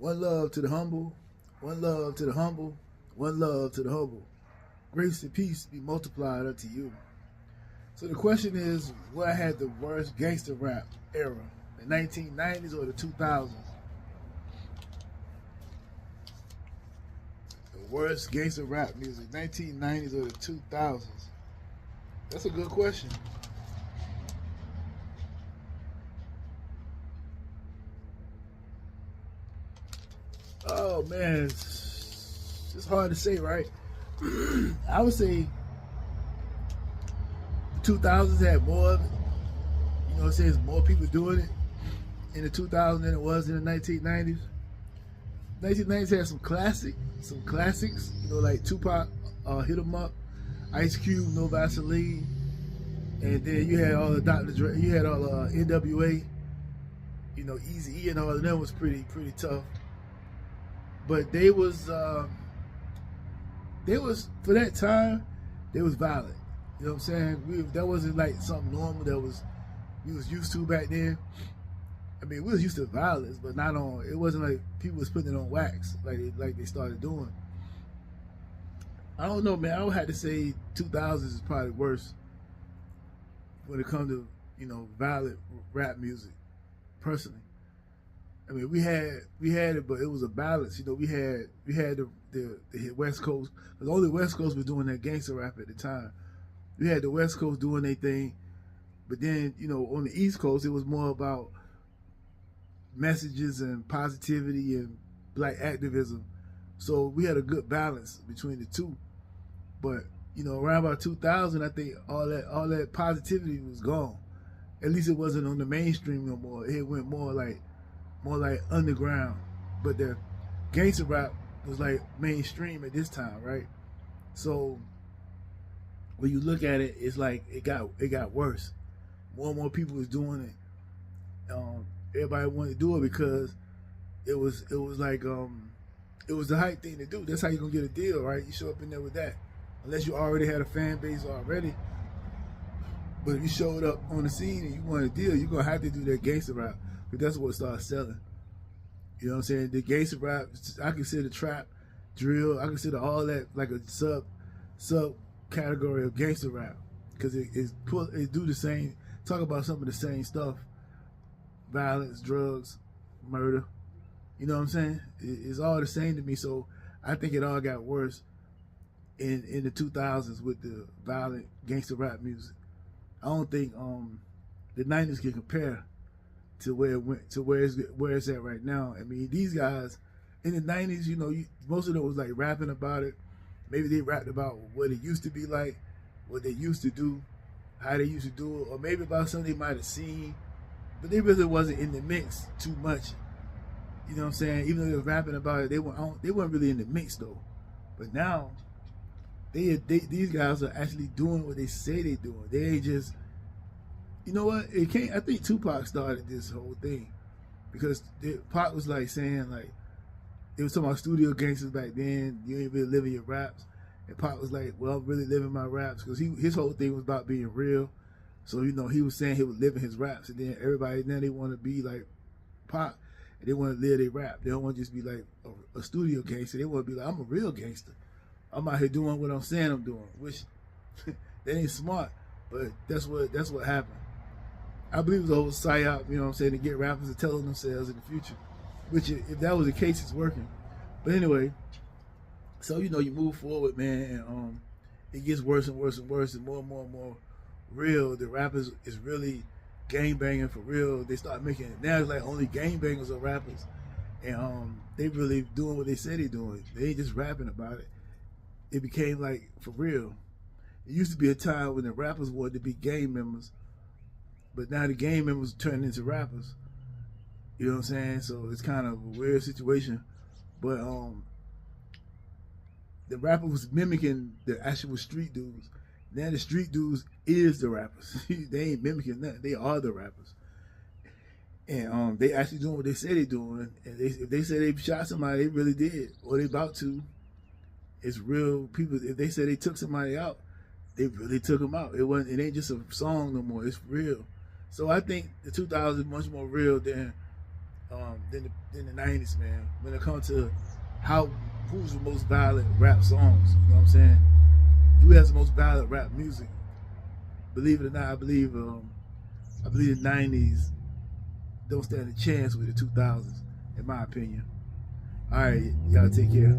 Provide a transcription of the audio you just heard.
One love to the humble, one love to the humble, one love to the humble. Grace and peace be multiplied unto you. So the question is, what had the worst gangster rap era? The 1990s or the 2000s? The worst gangster rap music, 1990s or the 2000s? That's a good question. Oh man, it's hard to say, right? I would say the 2000s had more of it. You know what I'm saying? There's more people doing it in the 2000s than it was in the 1990s. 1990s had some classics. You know, like Tupac, Hit 'Em Up, Ice Cube, No Vaseline, and then you had all the Dr. Dre, you had all the NWA. You know, Eazy-E and all of them was pretty tough. But they was for that time, they was violent. You know what I'm saying? That wasn't like something normal that we was used to back then. I mean, we was used to violence, but not on. It wasn't like people was putting it on wax like they started doing. I don't know, man. I would have to say 2000s is probably worse when it comes to, you know, violent rap music. Personally, I mean, we had it, but it was a balance. You know, we had the West Coast, because only West Coast was doing that gangster rap at the time. We had the West Coast doing their thing, but then, you know, on the East Coast, it was more about messages and positivity and black activism. So we had a good balance between the two. But, you know, around about 2000, I think all that positivity was gone. At least it wasn't on the mainstream no more. It went more like underground. But the gangster rap was like mainstream at this time, right? So when you look at it, it's like it got worse. More and more people was doing it. Everybody wanted to do it because it was like it was the hype thing to do. That's how you gonna get a deal, right? You show up in there with that, unless you already had a fan base already. But if you showed up on the scene and you want a deal, you're gonna have to do that gangster rap, because that's what starts selling. You know what I'm saying? The gangster rap, I consider trap, drill, I consider all that like a sub category of gangster rap, because it do the same, talk about some of the same stuff, violence, drugs, murder. You know what I'm saying? It's all the same to me. So I think it all got worse in the 2000s with the violent gangster rap music. I don't think the 90s can compare to where it went, to where it's at right now. I mean, these guys in the 90s, you know, most of them was like rapping about it. Maybe they rapped about what it used to be like, what they used to do, how they used to do it, or maybe about something they might have seen, but they really wasn't in the mix too much. You know what I'm saying? Even though they were rapping about it, they weren't really in the mix though. But now, these guys are actually doing what they say they're doing. They ain't just, you know what? It can't. I think Tupac started this whole thing, because Pac was like saying, like, it was talking about studio gangsters back then. You ain't really living your raps, and Pac was like, well, I'm really living my raps, because his whole thing was about being real. So, you know, he was saying he was living his raps, and then everybody now they want to be like Pac, and they want to live their rap. They don't want to just be like a studio gangster. They want to be like, I'm a real gangster. I'm out here doing what I'm saying I'm doing, which that ain't smart, but that's what happened. I believe it was a whole psyop, you know what I'm saying, to get rappers to tell themselves in the future, which if that was the case, it's working. But anyway, so, you know, you move forward, man, and it gets worse and worse and worse, and more and more real. The rappers is really gang banging for real. They start making it now. It's like only gang bangers are rappers, and they really doing what they say they're doing. They ain't just rapping about it. It became like for real. It used to be a time when the rappers wanted to be gang members, but now the gang members turned into rappers. You know what I'm saying? So it's kind of a weird situation. But the rapper was mimicking the actual street dudes. Now the street dudes is the rappers. They ain't mimicking nothing. They are the rappers. And they actually doing what they say they doing. And if they say they shot somebody, they really did, or they about to. It's real people. If they say they took somebody out, they really took them out. It ain't just a song no more. It's real. So I think the 2000s is much more real than than the 90s, man. When it comes to who's the most violent rap songs, you know what I'm saying? Who has the most violent rap music? Believe it or not, I believe the 90s don't stand a chance with the 2000s, in my opinion. All right, y'all take care.